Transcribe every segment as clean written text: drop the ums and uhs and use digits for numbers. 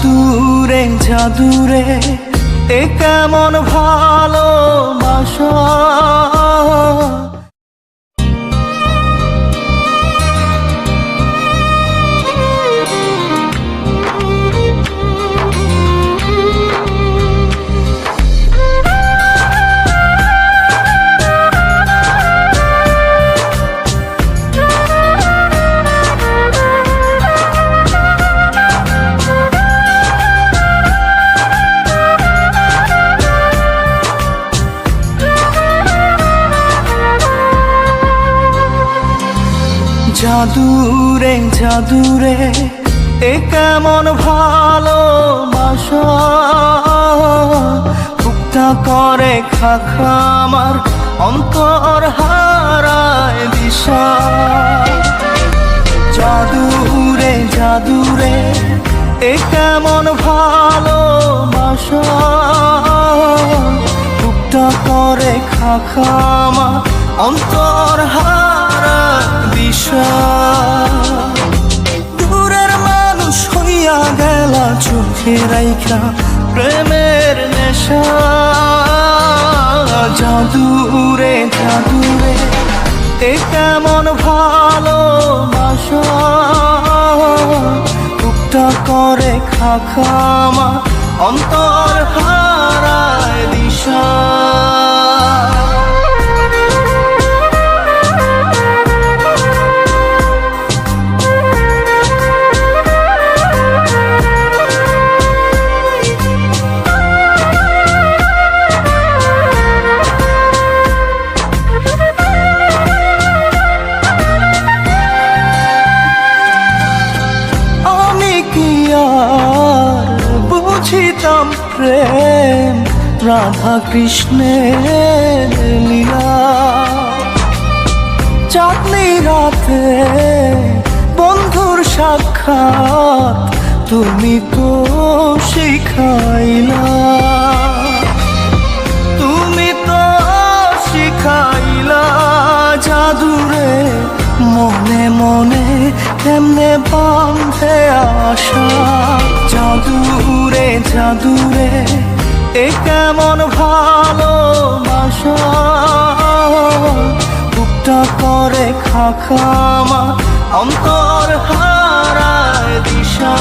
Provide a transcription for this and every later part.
জাদুরে জাদুরে এ কেমন ভালোবাসা। জাদুরে জাদুরে এ কেমন ভালোবাসা। বুকটা করে খাখা আমার অন্তর হারায় দিশা। জাদুরে জাদুরে এ কেমন ভালোবাসা। বুকটা করে খাখা আমার অন্তর হারায় দিশা। দূরের মানুষ হইয়া গেলা চোখে রাইখা প্রেমের নেশা। জাদুরে জাদুরে এ কেমন ভালোবাসা। বুকটা করে খাখা আমার অন্তর হারায় দিশা। বুঝিতাম প্রেম রাধা কৃষ্ণের লীলা। চাঁদনি রাতে বন্ধুর সাক্ষাৎ তুমি তো শিখাইলা। তুমি তো শিখাইলা জাদুরে মনে মনে কেমনে বাঁধে আশা। জাদুরে জাদুরে এ কেমন ভালোবাসা। বুকটা করে খাখা আমার অন্তর হারায় দিশা।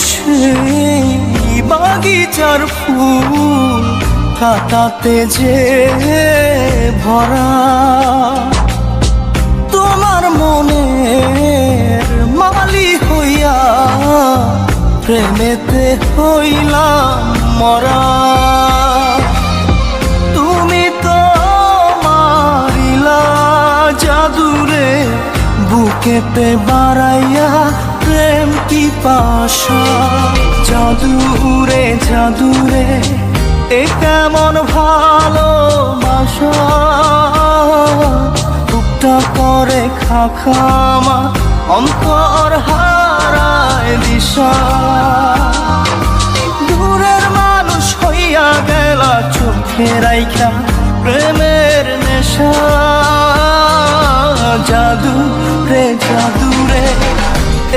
সেই বাগিচার ফুল কাটাতে যে ভরা। তোমার মনের মালি হইয়া প্রেমেতে হইলাম মরা। তুমি তো মারিলা জাদুরে বুকেতে বাড়াইয়া প্রেম পিপাসা। জাদুরে জাদুরে এ কেমন ভালোবাসা। বুকটা করে খাখা আমার অন্তর হারায় দিশা। দূরের মানুষ হইয়া গেলা চোখে রাইখা প্রেমের নেশা। জাদুরে জাদুরে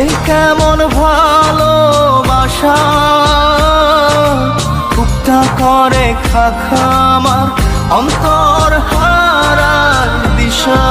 এ কেমন ভালোবাসা। বুকটা করে খাখা আমার অন্তর হারায় দিশা।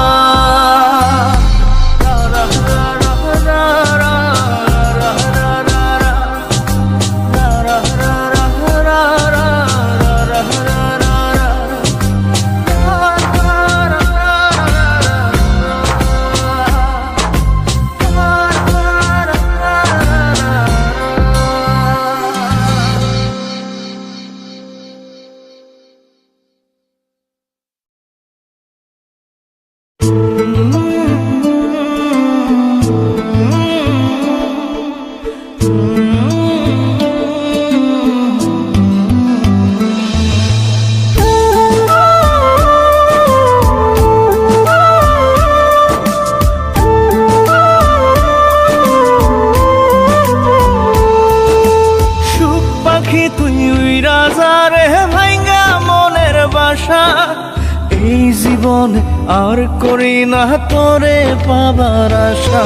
আর করি না তোরে পাবার আশা।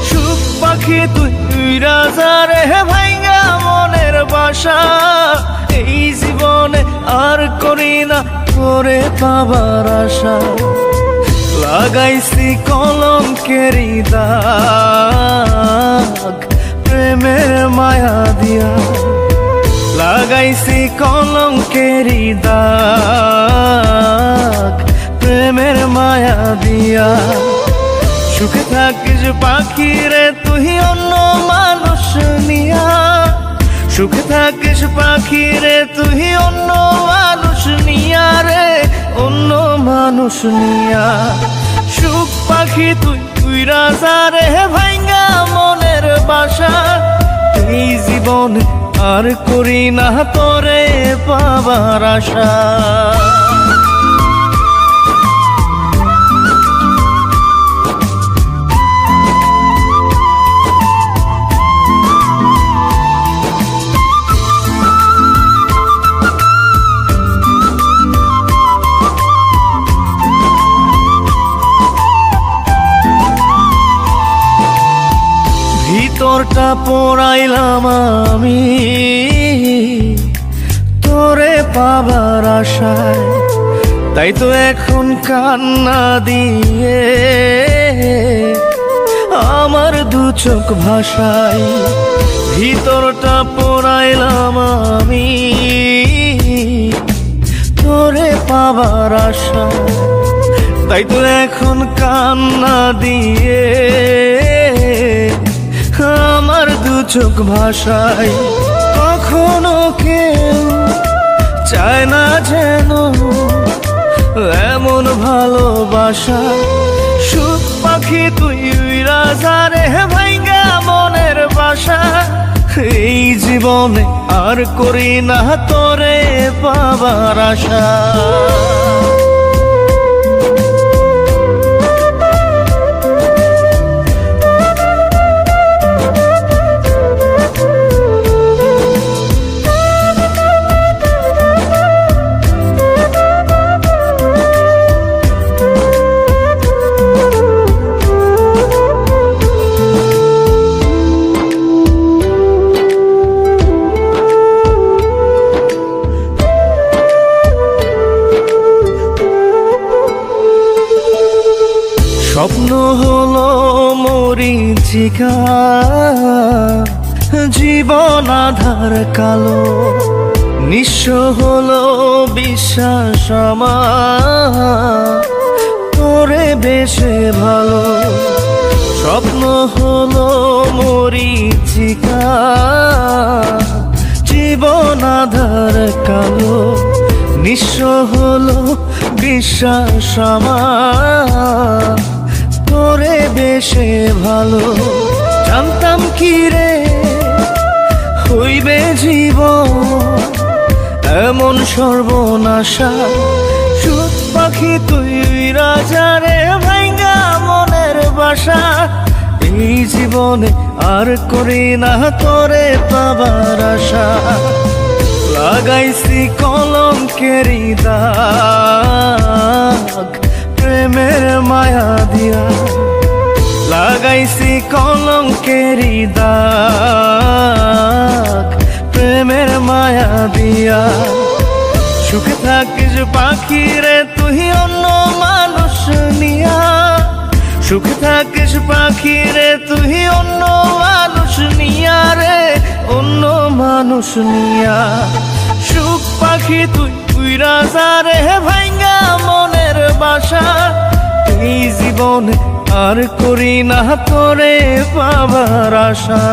সুখ পাখি তুই উইরা যা রে ভাইঙ্গা মনের বাসা, এই জীবনে আর করি না তোরে পাবার আশা। লাগাইছি কলঙ্কেরি দাগ প্রেমের মায়া দিয়া, লাগাইছি কলঙ্কেরি দাগ প্রেমের মায়া দিয়া। সুখে থাকিস পাখি রে তুই অন্য মানুষ নিয়া, সুখে থাকিস পাখি রে তুই অন্য মানুষ নিয়া রে, অন্য মানুষ নিয়া। সুখ পাখি তুই উইরা যা রে ভাইঙ্গা মনের বাসা, এই জীবনে আর করি না তোরে পাবার আশা। ভিতরটা পোড়াইলাম আমি তোরে পাবার আশায়, তাই তো এখন কান্না দিয়ে আমার দু চোখ ভাষায়। ভিতরটা পোড়াইলাম আমি তোরে পাবার আশায়, তাই তো এখন কান্না দিয়ে আমার দু চোখ ভাষায়। কখনো কেউ চায় না যেন এমন ভালোবাসা। সুখ পাখি তুই উইরা যা রে ভাইঙ্গা মনের বাসা, এই জীবনে আর করি না তোরে পাবার আশা। স্বপ্ন হলো মরীচিকা, জীবন আধার কালো, নিঃস্ব হলো বিশ্বাস আমার তোরে বেশে ভালো। স্বপ্ন হলো মরীচিকা, জীবন আধার কালো, নিঃস্ব হলো বিশ্বাস আমার তোরে বেশে ভালো। জানতাম কি রে হইবে জীবন এমন সর্বনাশা। সুখ পাখি তুই রাজা রে ভাইঙ্গা মনের বাসা, এই জীবনে আর করি না তোরে পাবার আশা। লাগাইছি কলঙ্কেরি দাগ প্রেমের মায়া দিয়া, লাগাইছি কলঙ্কেরি দাগ প্রেমের মায়া দিয়া। সুখে থাকিস পাখি রে তুই অন্য মানুষ নিয়া, সুখে থাকিস পাখি রে তুই অন্য মানুষ নিয়া রে, অন্য মানুষ নিয়া। সুখ পাখি তুই উইরা যা রে ভাইঙ্গা মনের বাসা, এই জীবনে আর করি না তোরে পাবার আশা।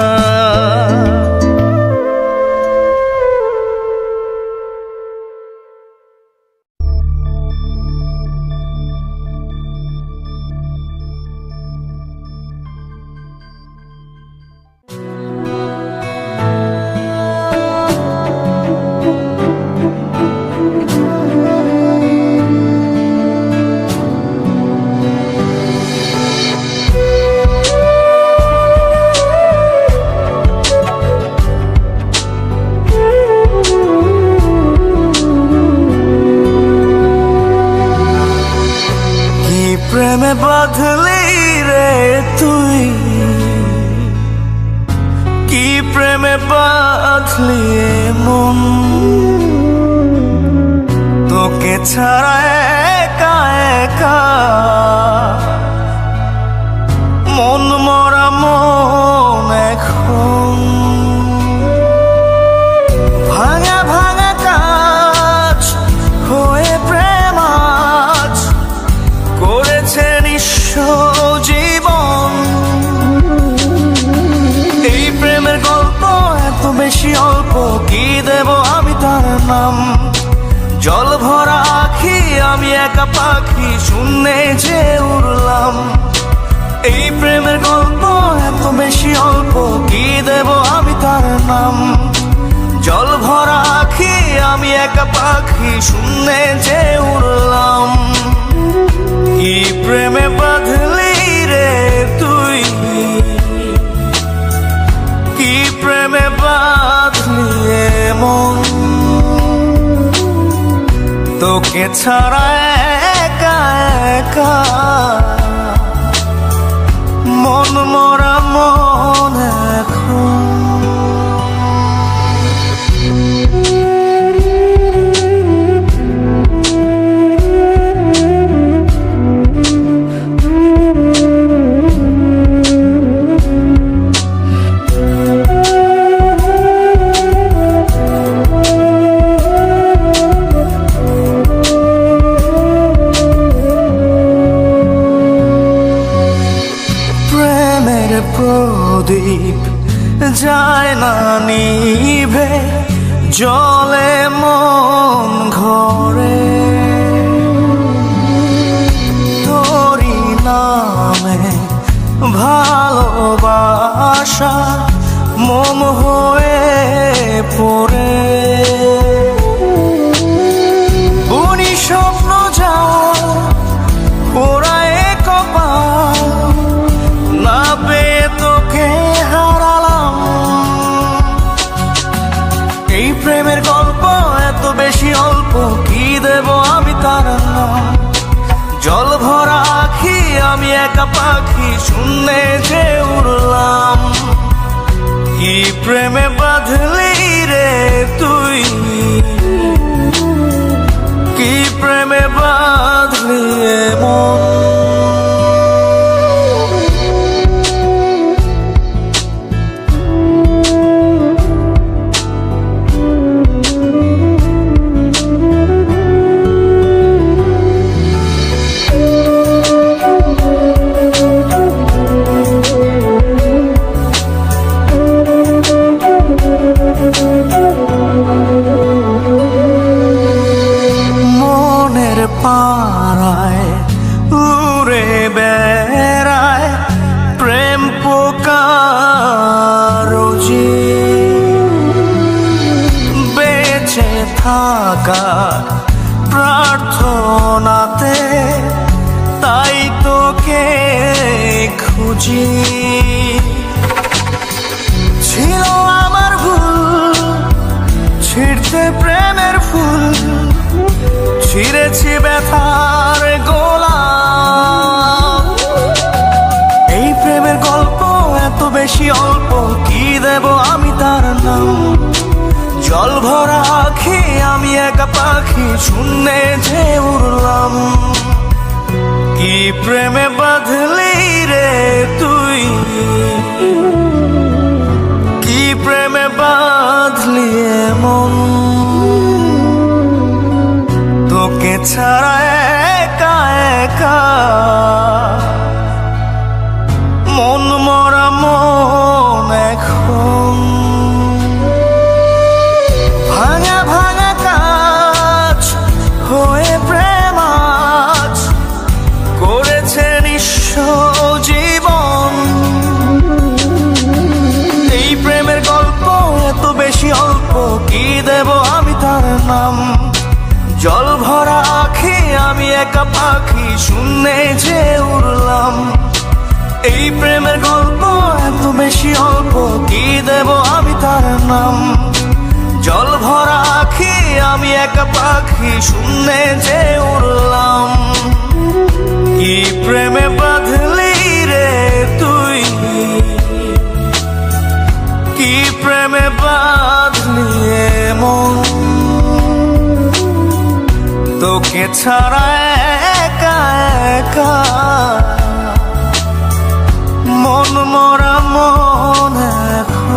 বাঁধলি মন, তোকে ছাড়া একা একা মন মরা মন এখন। ভাঙা ভাঙা কাজ হয়ে প্রেম আজ করেছে নিঃস্ব জীবন। এই প্রেমের গল্প এত বেশি অল্প, কি দেব আমি তার নাম? জল ভরা আখি আমি একা পাখি, শূন্যে যে উড়লাম। এই প্রেমের গল্প এত বেশি অল্প, কি দেব আমি তার নাম? জল ভরা আখি আমি একা পাখি, শূন্যে যে উড়লাম। কি প্রেমে বাঁধলি রে তুই, কি প্রেমে বাঁধলি মন, তোকে ছাড়া একা একা মন মরা মন এখন। প্রদীপ যায় না নিভে, জলে মন ঘরে। তোরি নামে ভালোবাসা মম হয়ে পড়ে। বুনি স্বপ্ন যাও পোড়ায় কপাল, না পেয়ে তোকে হারালাম। এই প্রেমের গল্প এত বেশি অল্প, কি দেব আমি তার নাম? জল ভরা আখি আমি একা পাখি, শূন্যে যে উড়লাম। কি প্রেমে বাঁধলি রে তুই, কি প্রেমে বাঁধলি মন। পাড়ায় উড়ে বেড়ায় প্রেম পোকারজি, বেঁচে থাকা প্রার্থনাতে তাই তোকে খুঁজি। ছিল আমার ভুল ছিঁড়তে প্রেমের ফুল, ছিঁড়েছি ব্যথার গোলাপ। এই প্রেমের গল্প এত বেশি অল্প, কি দেব আমি তার নাম? জল ভরা আখি আমি একা পাখি, শূন্যে যে উড়লাম। কি প্রেমে বাঁধলি রে তুই, কি প্রেমে বাঁধলি মন, তোকে ছাড়া একা একা মন মরা মন এখন। ভাঙা ভাঙা কাজ হয়ে প্রেম আজ করেছে নিঃস্ব জীবন। এই প্রেমের গল্প এত বেশি অল্প, কি দেব আমি তার নাম? জল ভরা আখি আমি একা পাখি, শূন্যে যে উড়লাম। এই প্রেমের গল্প এত বেশি অল্প, কি দেব আমি তার নাম? জল ভরা আখি আমি একা পাখি, শূন্যে যে উড়লাম। কি প্রেমে বাঁধলি রে তুই, কি প্রেমে বাঁধলি তোকে ছাড়া একা একা মন মরা মন এখন।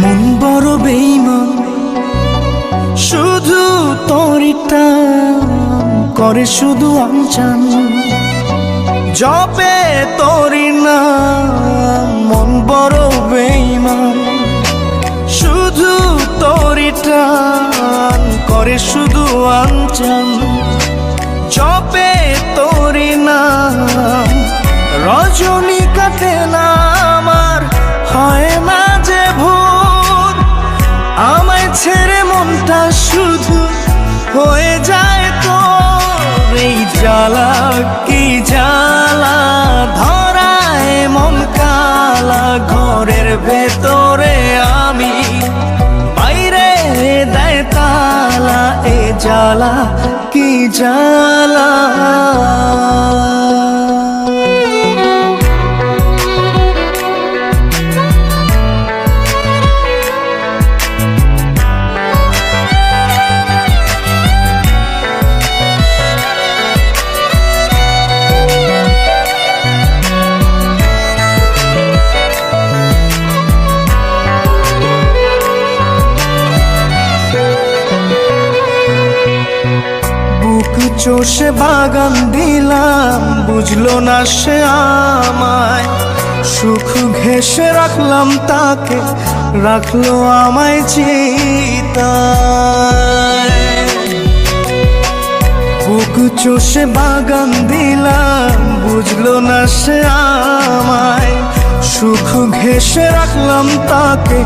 মন বড় বেঈমান, শুধু তোরই টান করে শুধু আনচান, জপে তোরই নাম। মন বড় বেঈমান, শুধু তোরই টান করে শুধু আনচান, জপে তোরই নাম। রজনী কাটে না আমার, হয় না যে ভোর, আমায় ছেড়ে মনটা শুধু হয়ে যায় তোর। এই জ্বালা কি জ্বালা, ধরায় মন কালা, ঘরের ভেতরে আমি, বাইরে দেয় তালা। এ জ্বালা কি জ্বালা। চষে বাগান দিলাম, বুঝলো না সে আমায়, সুখ ঘেঁষে রাখলাম তাকে, রাখলো আমায় চিতায়। বুক চষে বাগান দিলাম, বুঝলো না সে আমায়, সুখ ঘেঁষে রাখলাম তাকে,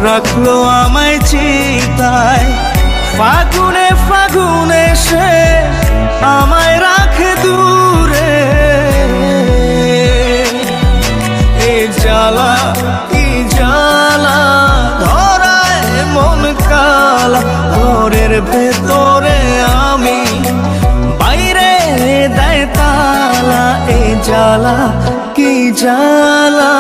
রাখলো আমায় চিতায়। ফাগুনে ফাগুনে সে আমায় রাখে দূরে, এ জ্বালা কি জ্বালা, ধরায় মন কালা, ঘরের ভেতরে আমি, বাইরে দেয় তালা। এ জ্বালা কি জ্বালা।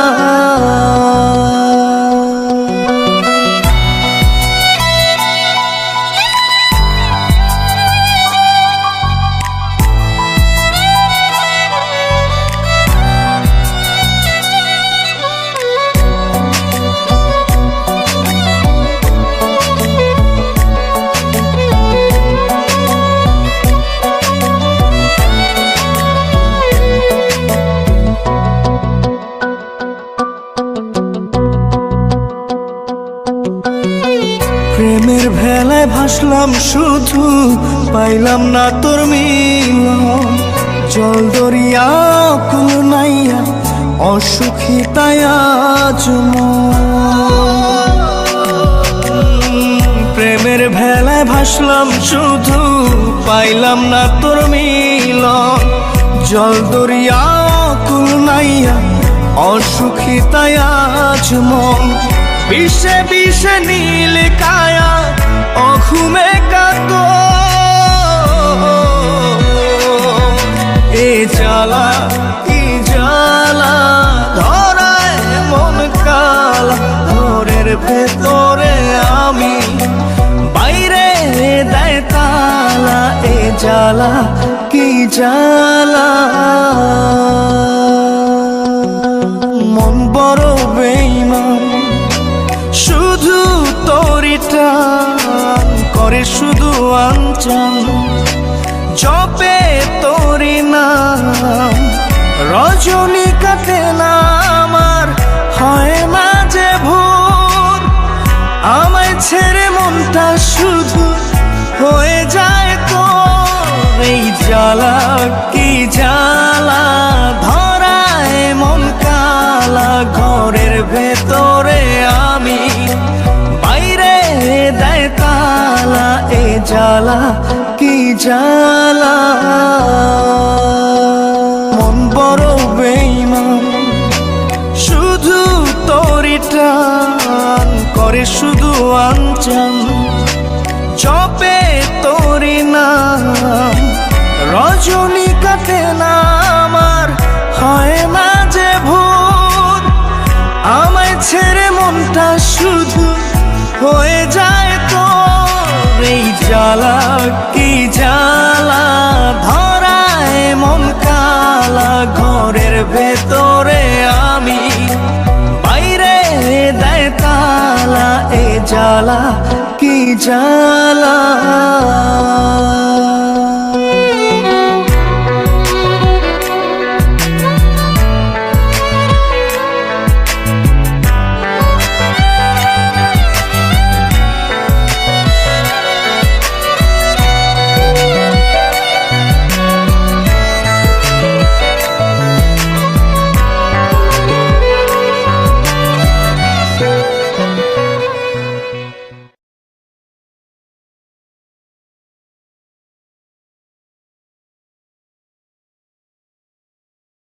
প্রেমের ভেলায় ভাসলাম শুধু, পাইলাম না তোর মিলন। জল দরিয়া কুল নাইয়া, অসুখী তাই আজ মন। প্রেমের ভেলায় ভাসলাম শুধু, পাইলাম না তোর মিলন। জল দরিয়া কুল নাইয়া, অসুখী তাই আজ মন। বিষে বিষে নীল কায়া, অঘুমে কাতো, এ জ্বালা কি জ্বালা, ধরায় মন কালা, ঘরের ভেতরে আমি, বাইরে দেয় তালা। এ জ্বালা কি জ্বালা। মন বড় বেঈমান, শুধু তোরই টান করে শুধু আনচান, জপে তোরই নাম। রজনী কাটে না আমার, হয় না যে ভোর, আমায় জ্বালা কি জ্বালা। মন বড় বেঈমান, শুধু তোরই টান করে, শুধু আনচান জপে তোরই নাম। রজনী কাটে না আমার, হয় না যে ভোর, আমায় ছেড়ে মনটা শুধু হয়ে যায় তোর। এই জ্বালা কি জ্বালা, ধরায় মন কালা, ঘরের ভেতরে আমি, বাইরে দেয় তালা। এই জ্বালা কি জ্বালা।